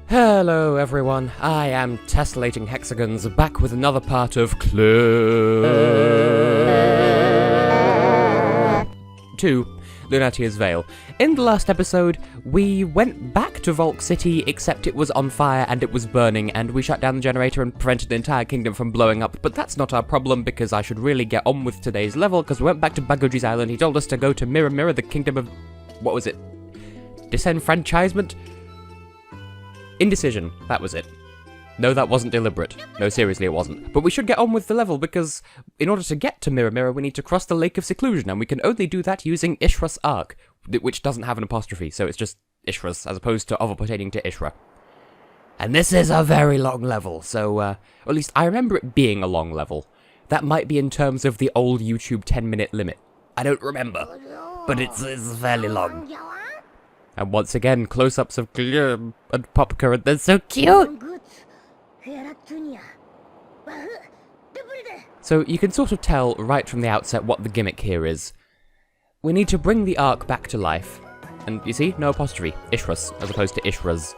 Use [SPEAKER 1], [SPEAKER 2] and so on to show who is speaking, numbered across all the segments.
[SPEAKER 1] Hello everyone, I am Tessellating Hexagons, back with another part of Clue 2, Lunatia's Veil. In the last episode, we went back to Volk City, except it was on fire and it was burning, and we shut down the generator and prevented the entire kingdom from blowing up, but that's not our problem, because I should really get on with today's level, because we went back to Baguji's Island. He told us to go to Mirror Mirror, the kingdom of... what was it? Disenfranchisement? Indecision, that was it. No, that wasn't deliberate. No, seriously, it wasn't. But we should get on with the level, because in order to get to Mirror Mirror, we need to cross the Lake of Seclusion, and we can only do that using Ishra's Ark, which doesn't have an apostrophe, so it's just Ishra's, as opposed to other pertaining to Ishra. And this is a very long level, so, or at least I remember it being a long level. That might be in terms of the old YouTube 10-minute limit. I don't remember, but it's fairly long. And once again, close-ups of Glum and Popcurrent, they're so cute! So you can sort of tell right from the outset what the gimmick here is. We need to bring the Ark back to life. And you see, no apostrophe, Ishras, as opposed to Ishras.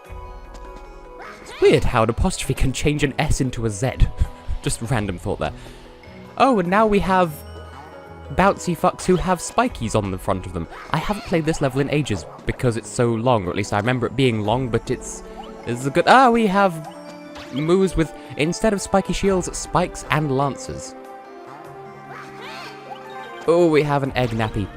[SPEAKER 1] It's weird how an apostrophe can change an S into a Z. Just random thought there. Oh, and now we have bouncy fucks who have spikies on the front of them. I haven't played this level in ages because it's so long, or at least I remember it being long, but it's a good... we have moves with, instead of spiky shields, spikes and lances. Oh, we have an egg nappy.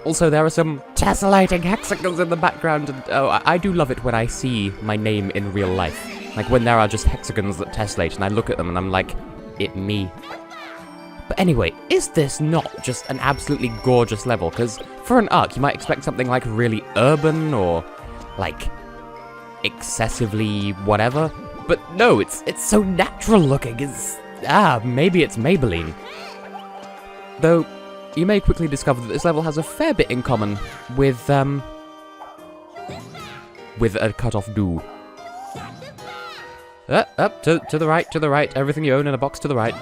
[SPEAKER 1] Also, there are some tessellating hexagons in the background, and I do love it when I see my name in real life. Like when there are just hexagons that tessellate, and I look at them and I'm like, it me. But anyway, is this not just an absolutely gorgeous level? Because for an Ark, you might expect something like really urban or like excessively whatever. But no, it's so natural looking. Maybe it's Maybelline. Though, you may quickly discover that this level has a fair bit in common with a cut-off do. Up, to the right, everything you own in a box to the right.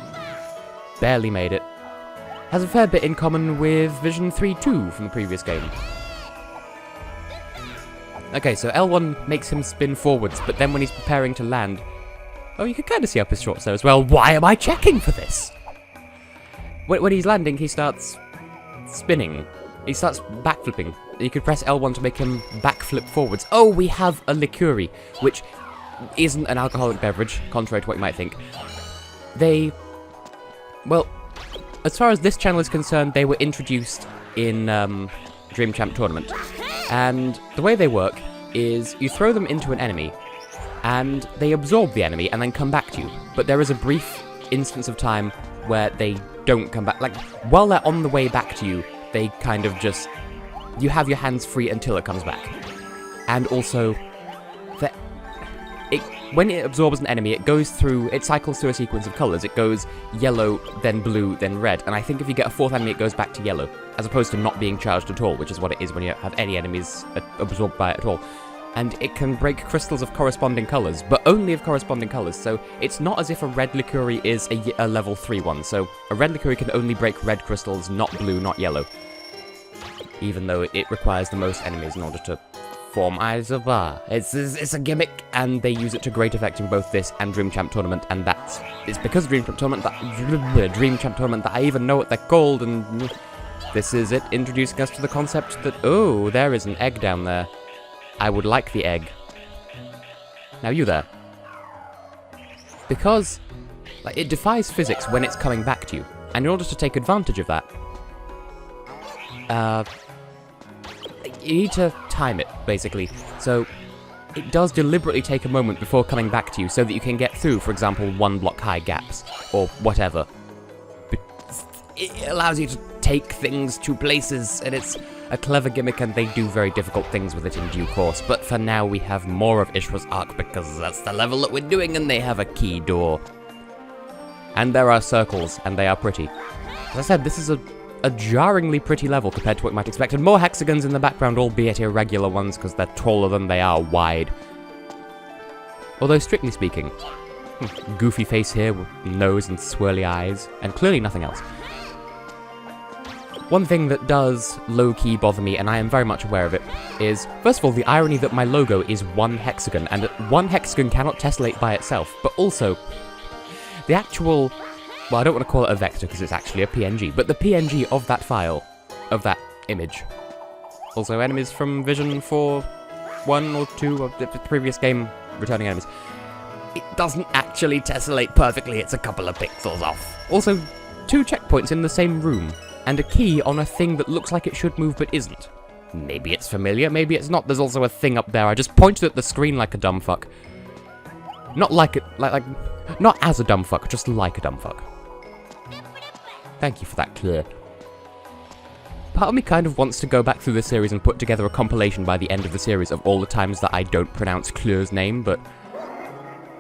[SPEAKER 1] Barely made it. Has a fair bit in common with Vision 3-2 from the previous game. Okay, so L1 makes him spin forwards, but then when he's preparing to land... Oh, you can kind of see up his shorts there as well. Why am I checking for this? When he's landing, he starts spinning. He starts backflipping. You could press L1 to make him backflip forwards. Oh, we have a liqueur, which isn't an alcoholic beverage, contrary to what you might think. Well, as far as this channel is concerned, they were introduced in Dream Champ Tournament. And the way they work is you throw them into an enemy, and they absorb the enemy and then come back to you. But there is a brief instance of time where they don't come back. Like, while they're on the way back to you, they kind of just... You have your hands free until it comes back. And also, when it absorbs an enemy, it cycles through a sequence of colours. It goes yellow, then blue, then red. And I think if you get a fourth enemy, it goes back to yellow, as opposed to not being charged at all, which is what it is when you don't have any enemies absorbed by it at all. And it can break crystals of corresponding colours, but only of corresponding colours, so it's not as if a red liqueur is a level 3 one. So a red liqueur can only break red crystals, not blue, not yellow. Even though it requires the most enemies in order to form Eyes of Bar. It's a gimmick, and they use it to great effect in both this and Dream Champ Tournament, and it's because of Dream Champ Tournament that I even know what they're called, and this is it introducing us to the concept that, oh, there is an egg down there. I would like the egg. Now you there. Because it defies physics when it's coming back to you, and in order to take advantage of that, you need to time it, basically. So, it does deliberately take a moment before coming back to you so that you can get through, for example, 1 block high gaps, or whatever. But it allows you to take things to places, and it's a clever gimmick, and they do very difficult things with it in due course. But for now, we have more of Ishra's Ark, because that's the level that we're doing, and they have a key door. And there are circles, and they are pretty. As I said, this is a jarringly pretty level compared to what you might expect, and more hexagons in the background, albeit irregular ones, because they're taller than they are wide. Although, strictly speaking, goofy face here with nose and swirly eyes, and clearly nothing else. One thing that does low-key bother me, and I am very much aware of it, is, first of all, the irony that my logo is one hexagon, and that one hexagon cannot tessellate by itself, but also, the actual, well, I don't want to call it a vector because it's actually a PNG, but the PNG of that file, of that image. Also, enemies from Vision 4, 1 or 2 of the previous game, returning enemies. It doesn't actually tessellate perfectly, it's a couple of pixels off. Also, 2 checkpoints in the same room, and a key on a thing that looks like it should move but isn't. Maybe it's familiar, maybe it's not. There's also a thing up there. I just pointed at the screen like a dumb fuck. Not like it, not as a dumb fuck, just like a dumb fuck. Thank you for that, Claire. Part of me kind of wants to go back through the series and put together a compilation by the end of the series of all the times that I don't pronounce Claire's name, but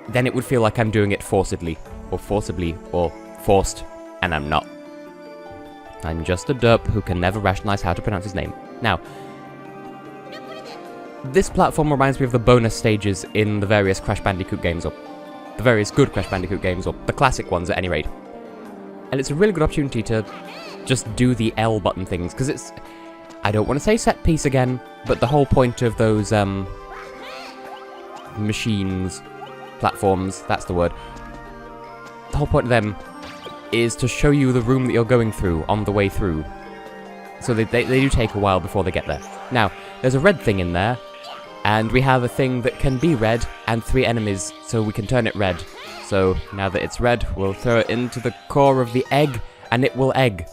[SPEAKER 1] then it would feel like I'm doing it forcibly, or forced, and I'm not. I'm just a derp who can never rationalize how to pronounce his name. Now, this platform reminds me of the bonus stages in the various Crash Bandicoot games, or the various good Crash Bandicoot games, or the classic ones at any rate. And it's a really good opportunity to just do the L button things, because it's, I don't want to say set piece again, but the whole point of those, machines, platforms, that's the word. The whole point of them is to show you the room that you're going through on the way through. So they do take a while before they get there. Now, there's a red thing in there, and we have a thing that can be red, and 3 enemies, so we can turn it red. So, now that it's red, we'll throw it into the core of the egg, and it will egg.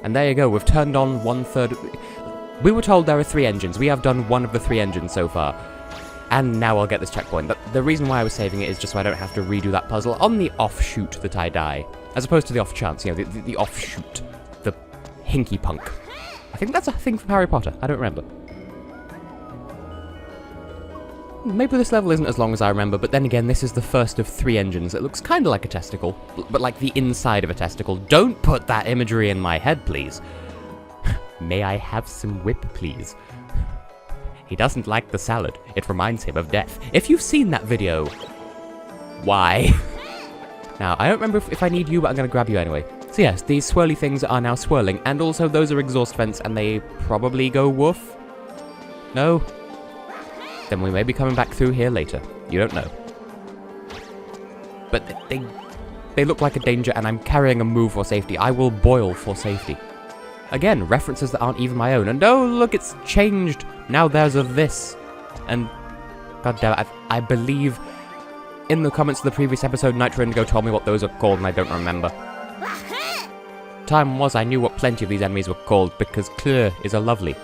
[SPEAKER 1] And there you go, we've turned on 1/3... We were told there are 3 engines. We have done 1 of the 3 engines so far. And now I'll get this checkpoint. The reason why I was saving it is just so I don't have to redo that puzzle on the offshoot that I die. As opposed to the off chance, you know, the offshoot. The hinky punk. I think that's a thing from Harry Potter. I don't remember. Maybe this level isn't as long as I remember, but then again, this is the first of 3 engines. It looks kind of like a testicle, but like the inside of a testicle. Don't put that imagery in my head, please. May I have some whip, please? He doesn't like the salad. It reminds him of death. If you've seen that video, why? Now, I don't remember if I need you, but I'm going to grab you anyway. So yes, these swirly things are now swirling, and also those are exhaust vents, and they probably go woof? No? Then we may be coming back through here later. You don't know. But they look like a danger, and I'm carrying a move for safety. I will boil for safety. Again, references that aren't even my own. And oh, look, it's changed. Now there's a this. And, god damn it, I believe in the comments of the previous episode, Nitro Indigo told me what those are called, and I don't remember. Time was I knew what plenty of these enemies were called, because Claire is a lovely.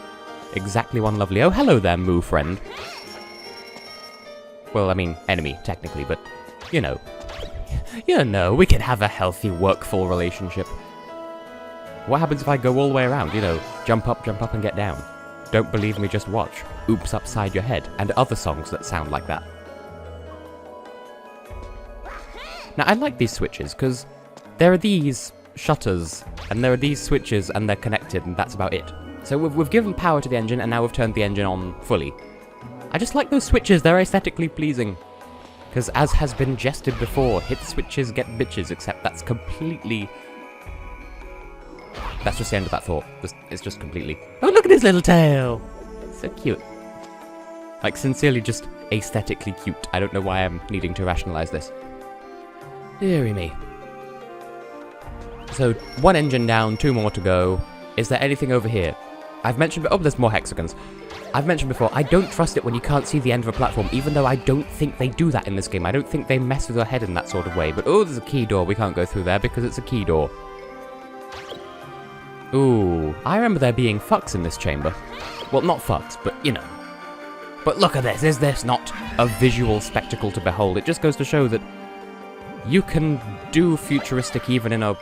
[SPEAKER 1] Exactly one lovely. Oh, hello there, Moo friend. Well, I mean, enemy, technically, but, you know. You know, we can have a healthy, workful relationship. What happens if I go all the way around? You know, jump up, and get down. Don't believe me, just watch. Oops Upside Your Head, and other songs that sound like that. Now, I like these switches, because there are these shutters, and there are these switches, and they're connected, and that's about it. So we've given power to the engine, and now we've turned the engine on fully. I just like those switches, they're aesthetically pleasing. Because as has been jested before, hit switches get bitches, except that's completely... That's just the end of that thought. It's just completely... Oh, look at his little tail! So cute. Like, sincerely just aesthetically cute. I don't know why I'm needing to rationalize this. Deary me. So, 1 engine down, 2 more to go. Is there anything over here? I've mentioned... Oh, there's more hexagons. I've mentioned before, I don't trust it when you can't see the end of a platform, even though I don't think they do that in this game. I don't think they mess with your head in that sort of way. But, oh, there's a key door. We can't go through there because it's a key door. Ooh, I remember there being fucks in this chamber. Well, not fucks, but, you know. But look at this, is this not a visual spectacle to behold? It just goes to show that you can do futuristic even in a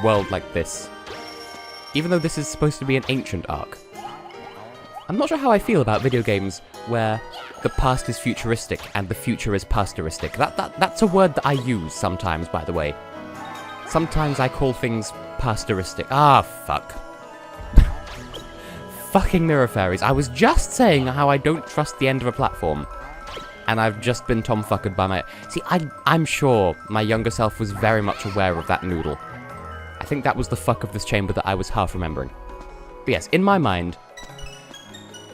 [SPEAKER 1] world like this. Even though this is supposed to be an ancient arc. I'm not sure how I feel about video games where the past is futuristic and the future is pastoristic. That's a word that I use sometimes, by the way. Sometimes I call things pastoristic. Ah, fuck. Fucking mirror fairies. I was just saying how I don't trust the end of a platform. And I've just been tomfuckered by my... See, I'm sure my younger self was very much aware of that noodle. I think that was the fuck of this chamber that I was half remembering. But yes, in my mind,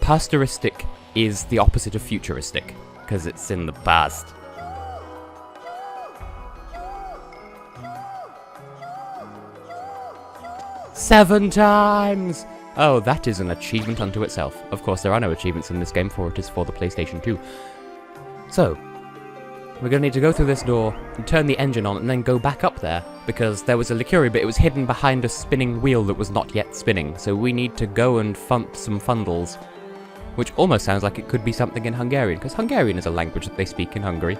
[SPEAKER 1] pastoristic is the opposite of futuristic, because it's in the past. Seven times! Oh, that is an achievement unto itself. Of course, there are no achievements in this game, for it is for the PlayStation 2. So, we're going to need to go through this door, and turn the engine on, and then go back up there, because there was a Liquori, but it was hidden behind a spinning wheel that was not yet spinning, so we need to go and fump some fundles. Which almost sounds like it could be something in Hungarian, because Hungarian is a language that they speak in Hungary.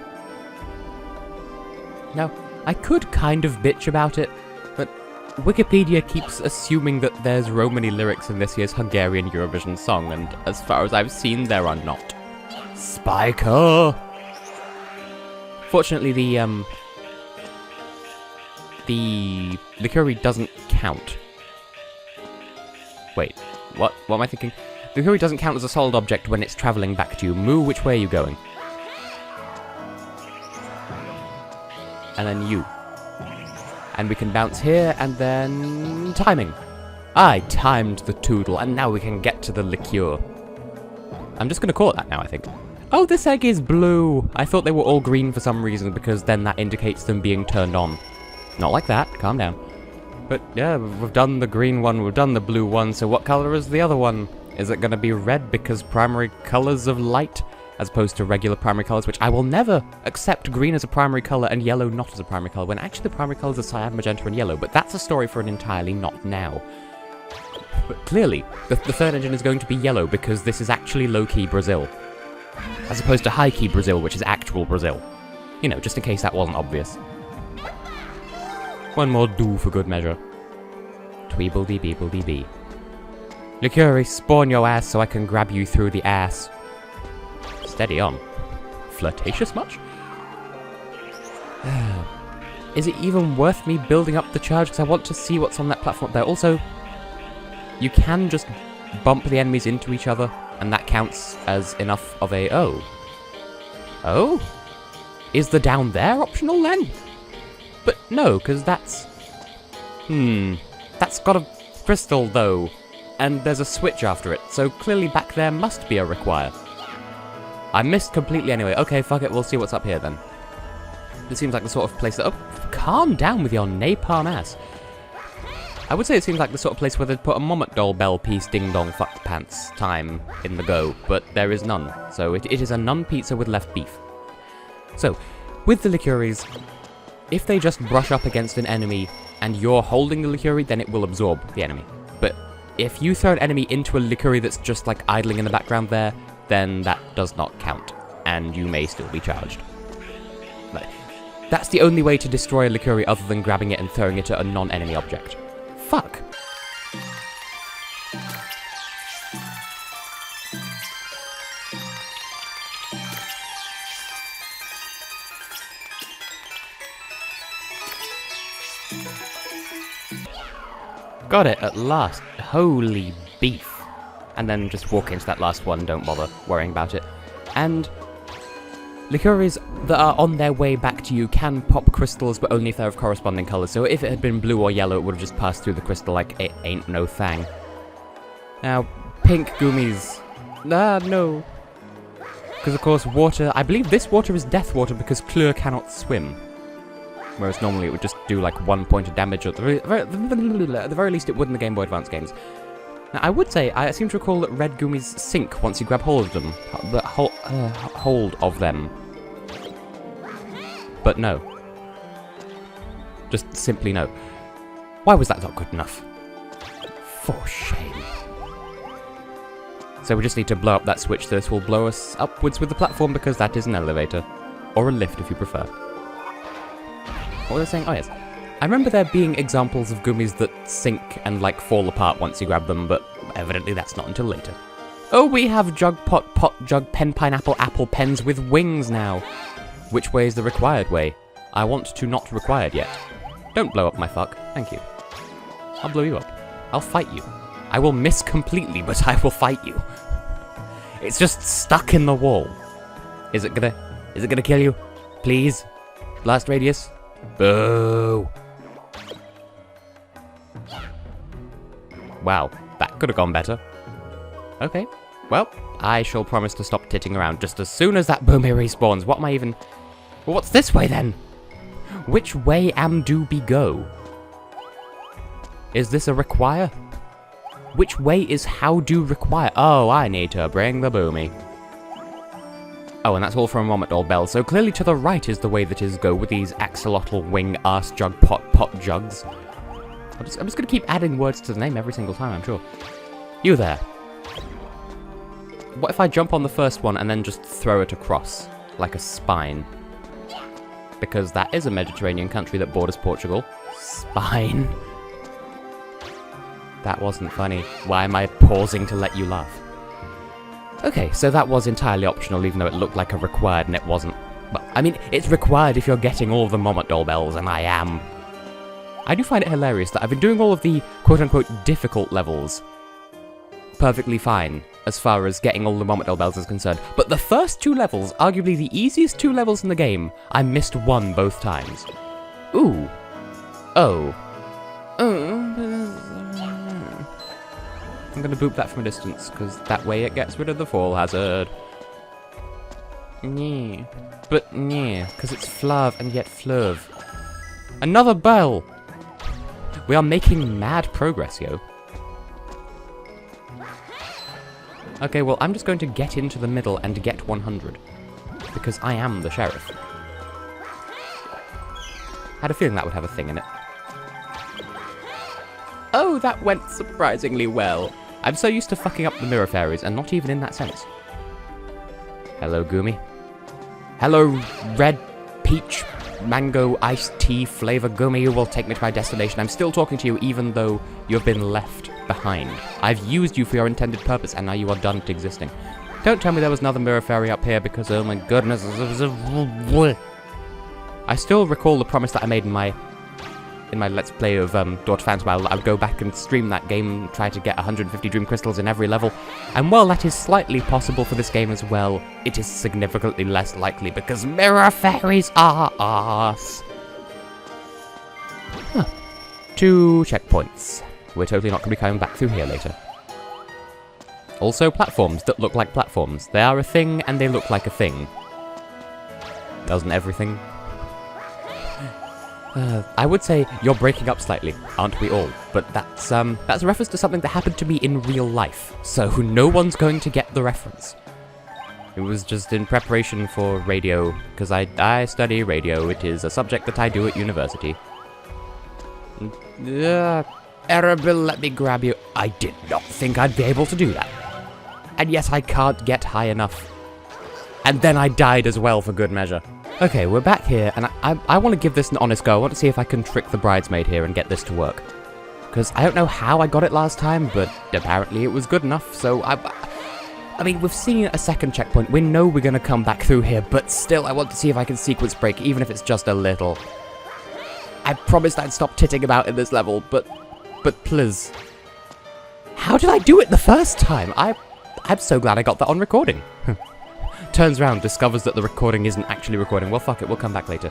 [SPEAKER 1] Now, I could kind of bitch about it, but Wikipedia keeps assuming that there's Romany lyrics in this year's Hungarian Eurovision song, and as far as I've seen, there are not. Spiker! Fortunately, the Liquori doesn't count. Wait, what am I thinking? The Liquori doesn't count as a solid object when it's travelling back to you. Moo, which way are you going? And then you. And we can bounce here, and then... timing. I timed the Toodle, and now we can get to the liqueur. I'm just going to call it that now, I think. Oh, this egg is blue! I thought they were all green for some reason, because then that indicates them being turned on. Not like that, calm down. But yeah, we've done the green one, we've done the blue one, so what colour is the other one? Is it going to be red because primary colours of light, as opposed to regular primary colours, which I will never accept green as a primary colour and yellow not as a primary colour, when actually the primary colours are cyan, magenta, and yellow, but that's a story for an entirely not now. But clearly, the third engine is going to be yellow because this is actually low-key Brazil, as opposed to high-key Brazil, which is actual Brazil. You know, just in case that wasn't obvious. One more do for good measure. Tweeble-dee-beeble-dee-bee. Liquori, spawn your ass so I can grab you through the ass. Steady on. Flirtatious much? Is it even worth me building up the charge? Because I want to see what's on that platform up there. Also, you can just bump the enemies into each other, and that counts as enough of a... oh. Oh? Is the down there optional then? But no, because that's... That's got a crystal, though. And there's a switch after it, so clearly back there must be a require. I missed completely anyway. Okay, fuck it, we'll see what's up here then. This seems like the sort of place that... oh, calm down with your napalm ass. I would say it seems like the sort of place where they'd put a Momot doll bell piece ding dong fuck pants time in the go, but there is none. So it is a non-pizza with left beef. So, with the Liquoris, if they just brush up against an enemy and you're holding the Liquori, then it will absorb the enemy. But if you throw an enemy into a Liquori that's just like idling in the background there, then that does not count, and you may still be charged. That's the only way to destroy a Liquori other than grabbing it and throwing it at a non-enemy object. Fuck! Got it at last. Holy beef. And then just walk into that last one, don't bother worrying about it. And Liquoris that are on their way back to you can pop crystals, but only if they're of corresponding colours. So if it had been blue or yellow, it would have just passed through the crystal like it ain't no thang. Now, pink Goomies. No. Because of course water, I believe this water is death water because Klur cannot swim. Whereas normally it would just do like 1 point of damage, or at the very least it would in the Game Boy Advance games. Now, I would say, I seem to recall that red Goomies sink once you grab hold of them. Hold of them. But no. Just simply no. Why was that not good enough? For shame. So we just need to blow up that switch, so this will blow us upwards with the platform, because that is an elevator. Or a lift, if you prefer. What was I saying? Oh, yes. I remember there being examples of Goomies that sink and, like, fall apart once you grab them, but evidently that's not until later. Oh, we have jug, pot, jug, pen, pineapple, apple pens with wings now. Which way is the required way? I want to not required yet. Don't blow up my fuck. Thank you. I'll blow you up. I'll fight you. I will miss completely, but I will fight you. It's just stuck in the wall. Is it gonna kill you? Please? Blast radius? Boo! Wow, that could have gone better. Okay, well, I shall promise to stop titting around just as soon as that Boomy respawns. What am I even... Well, what's this way then? Which way am do be go? Is this a require? Which way is how do require? Oh, I need to bring the Boomy. Oh, and that's all from Momotol Bell, so clearly to the right is the way that is go with these axolotl wing arse jug pot jugs. I'm just gonna keep adding words to the name every single time, I'm sure. You there. What if I jump on the first one and then just throw it across, like a spine? Because that is a Mediterranean country that borders Portugal. Spine. That wasn't funny. Why am I pausing to let you laugh? Okay, so that was entirely optional, even though it looked like a required and it wasn't. But, I mean, it's required if you're getting all of the Momotol bells, and I am. I do find it hilarious that I've been doing all of the quote-unquote difficult levels perfectly fine, as far as getting all the Momotol bells is concerned. But the first two levels, arguably the easiest two levels in the game, I missed one both times. Ooh. Oh. I'm gonna boop that from a distance, because that way it gets rid of the fall hazard. Yeah. But yeah, because it's flav and yet flurv. Another bell! We are making mad progress, yo. Okay, well, I'm just going to get into the middle and get 100. Because I am the sheriff. Had a feeling that would have a thing in it. Oh, that went surprisingly well. I'm so used to fucking up the mirror fairies, and not even in that sense. Hello, Goomy. Hello, red peach mango iced tea flavor Goomy. You will take me to my destination. I'm still talking to you, even though you've been left behind. I've used you for your intended purpose, and now you are done existing. Don't tell me there was another mirror fairy up here, because oh my goodness. I still recall the promise that I made in my Let's Play of Daughter Phantom. I'll go back and stream that game, try to get 150 Dream Crystals in every level. And while that is slightly possible for this game as well, it is significantly less likely because mirror fairies are arse. Huh. 2 checkpoints. We're totally not going to be coming back through here later. Also, platforms that look like platforms. They are a thing and they look like a thing. Doesn't everything? I would say you're breaking up slightly, aren't we all? But that's a reference to something that happened to me in real life, so no one's going to get the reference. It was just in preparation for radio, because I study radio. It is a subject that I do at university. Erebil, let me grab you. I did not think I'd be able to do that. And yes, I can't get high enough. And then I died as well, for good measure. Okay, we're back here, and I want to give this an honest go. I want to see if I can trick the bridesmaid here and get this to work. Because I don't know how I got it last time, but apparently it was good enough, so I mean, we've seen a second checkpoint. We know we're going to come back through here, but still, I want to see if I can sequence break, even if it's just a little. I promised I'd stop titting about in this level, but please. How did I do it the first time? I'm so glad I got that on recording. Turns around, discovers that the recording isn't actually recording. Well, fuck it, we'll come back later.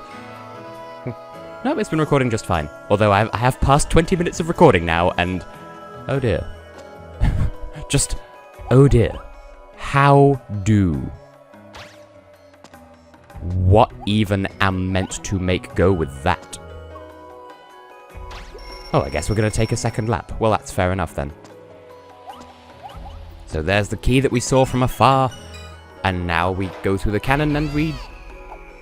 [SPEAKER 1] No, it's been recording just fine. Although I have passed 20 minutes of recording now, and... oh dear. Just... oh dear. How do... what even am meant to make go with that? Oh, I guess we're going to take a second lap. Well, that's fair enough then. So there's the key that we saw from afar. And now we go through the cannon and we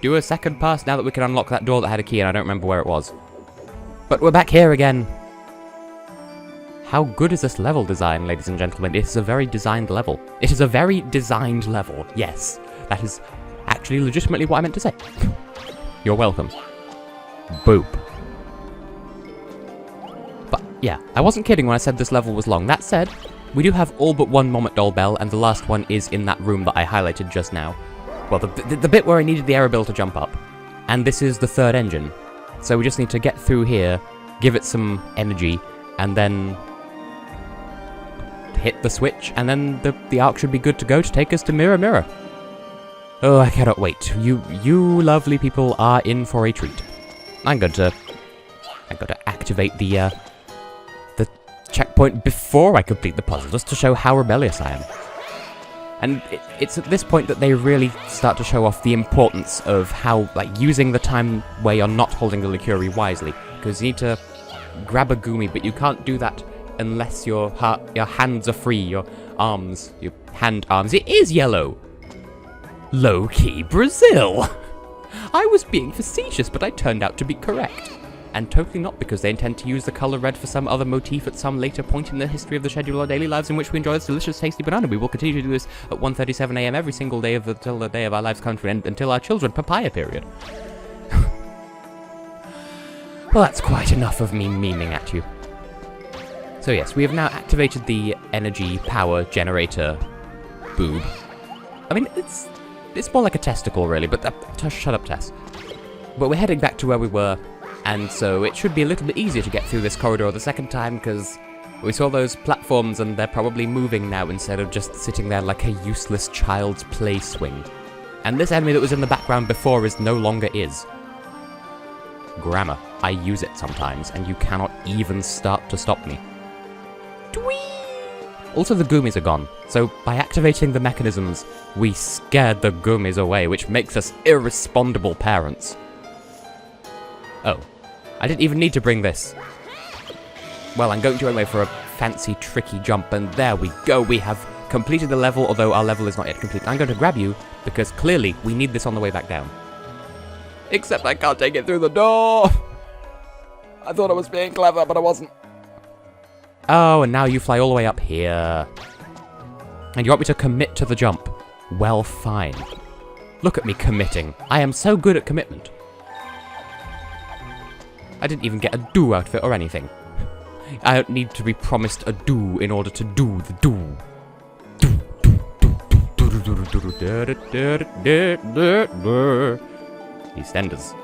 [SPEAKER 1] do a second pass now that we can unlock that door that had a key and I don't remember where it was. But we're back here again. How good is this level design, ladies and gentlemen? It is a very designed level. It is a very designed level, yes. That is actually legitimately what I meant to say. You're welcome. Boop. But yeah, I wasn't kidding when I said this level was long. That said, we do have all but one Momotol bell, and the last one is in that room that I highlighted just now. Well, the bit where I needed the Erebil to jump up. And this is the third engine. So we just need to get through here, give it some energy, and then hit the switch, and then the arc should be good to go to take us to Mirror Mirror. Oh, I cannot wait. You lovely people are in for a treat. I'm going to activate the checkpoint before I complete the puzzle, just to show how rebellious I am. And it's at this point that they really start to show off the importance of how, like, using the time where you're not holding the Liquori wisely. Because you need to grab a Goomy, but you can't do that unless your hands are free, your hand arms. It is yellow! Low-key Brazil! I was being facetious, but I turned out to be correct. And totally not, because they intend to use the colour red for some other motif at some later point in the history of the schedule of our daily lives in which we enjoy this delicious, tasty banana. We will continue to do this at 1:37 AM every single day until the day of our lives come to an end, until our children, papaya period. Well, that's quite enough of me memeing at you. So yes, we have now activated the energy power generator boob. I mean, it's more like a testicle, really, but shut up, Tess. But we're heading back to where we were, and so it should be a little bit easier to get through this corridor the second time, because we saw those platforms and they're probably moving now instead of just sitting there like a useless child's play swing. And this enemy that was in the background before no longer is. Grammar. I use it sometimes, and you cannot even start to stop me. Dwee! Also, the Goomies are gone, so by activating the mechanisms, we scared the Goomies away, which makes us irresponsible parents. Oh. I didn't even need to bring this. Well, I'm going to anyway for a fancy, tricky jump, and there we go. We have completed the level, although our level is not yet complete. I'm going to grab you, because clearly we need this on the way back down. Except I can't take it through the door! I thought I was being clever, but I wasn't. Oh, and now you fly all the way up here. And you want me to commit to the jump? Well, fine. Look at me committing. I am so good at commitment. I didn't even get a do out of it or anything. I don't need to be promised a do in order to do the do. EastEnders.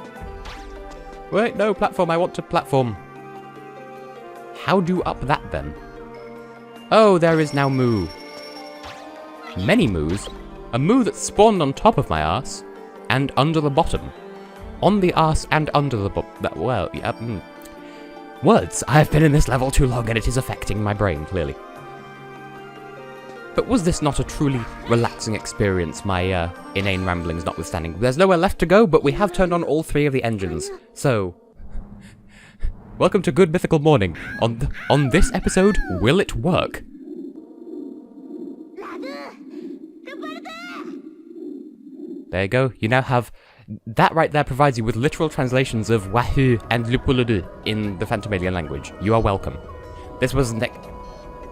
[SPEAKER 1] Wait, no, platform, I want to platform. How do you up that then? Oh, there is now moo. Many moos. A moo that spawned on top of my arse and under the bottom. On the arse and under the well, yeah, Words. I've been in this level too long and it is affecting my brain, clearly. But was this not a truly relaxing experience, my inane ramblings notwithstanding? There's nowhere left to go, but we have turned on all 3 of the engines. So, welcome to Good Mythical Morning. On this episode, will it work? There you go. You now have... That right there provides you with literal translations of Wahoo and Lupuludu in the Phantomalian language. You are welcome. This was an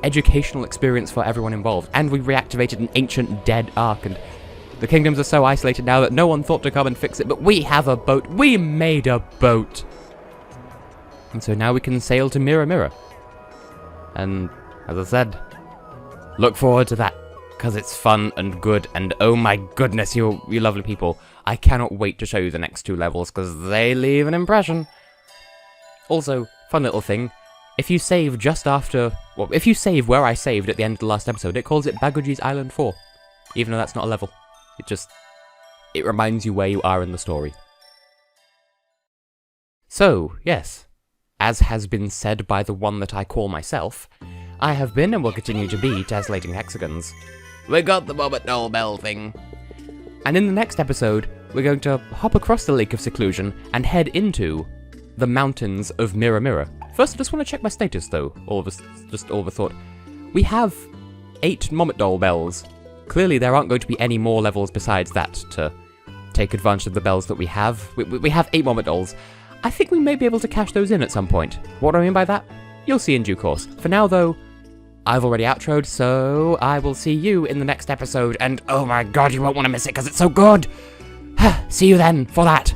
[SPEAKER 1] educational experience for everyone involved, and we reactivated an ancient dead ark, and the kingdoms are so isolated now that no one thought to come and fix it, but we have a boat. We made a boat! And so now we can sail to Mirror Mirror. And, as I said, look forward to that, because it's fun and good, and oh my goodness, you lovely people. I cannot wait to show you the next 2 levels, because they leave an impression. Also, fun little thing, if you save just after... Well, if you save where I saved at the end of the last episode, it calls it Baguji's Island 4. Even though that's not a level. It reminds you where you are in the story. So, yes. As has been said by the one that I call myself, I have been and will continue to be Tesslating Hexagons. We got the Bobbit Doll Bell thing. And in the next episode, we're going to hop across the Lake of Seclusion and head into the mountains of Mirror Mirror. First, I just want to check my status, though. All of a thought. We have 8 Mommet Doll bells. Clearly, there aren't going to be any more levels besides that to take advantage of the bells that we have. We have 8 Mommet Dolls. I think we may be able to cash those in at some point. What do I mean by that? You'll see in due course. For now, though, I've already outroed, so I will see you in the next episode, and oh my god, you won't want to miss it because it's so good! See you then for that!